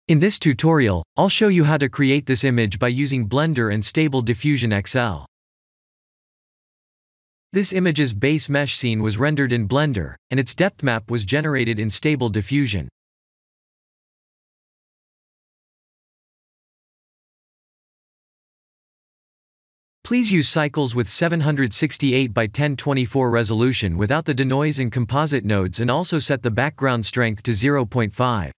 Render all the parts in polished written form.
In this tutorial, I'll show you how to create this image by using Blender and Stable Diffusion XL. This image's base mesh scene was rendered in Blender, and its depth map was generated in Stable Diffusion. Please use cycles with 768 by 1024 resolution without the denoise and composite nodes, and also set the background strength to 0.5.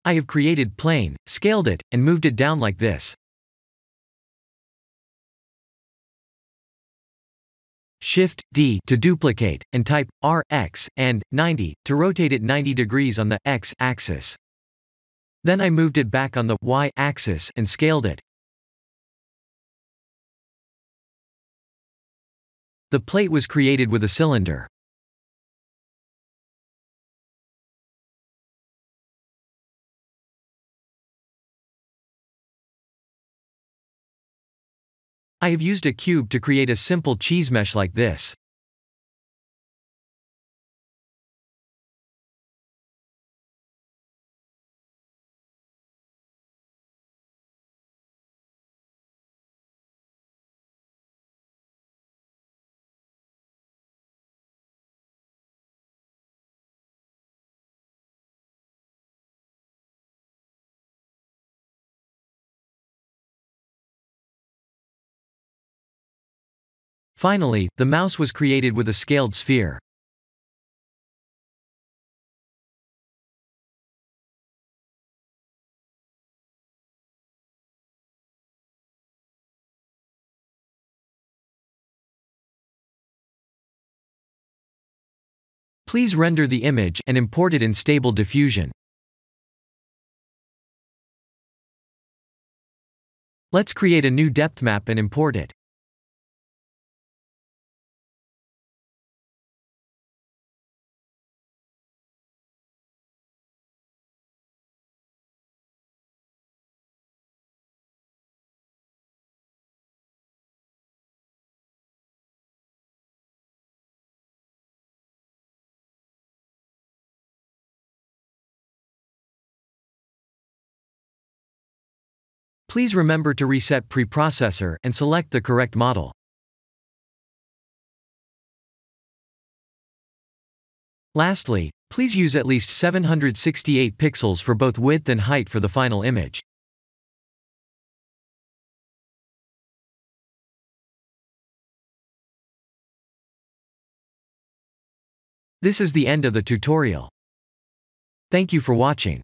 I have created plane, scaled it, and moved it down like this. Shift-D to duplicate, and type R-X, and 90 to rotate it 90 degrees on the X-axis. Then I moved it back on the Y-axis and scaled it. The plate was created with a cylinder. I have used a cube to create a simple cheese mesh like this. Finally, the mouse was created with a scaled sphere. Please render the image and import it in Stable Diffusion. Let's create a new depth map and import it. Please remember to reset preprocessor and select the correct model. Lastly, please use at least 768 pixels for both width and height for the final image. This is the end of the tutorial. Thank you for watching.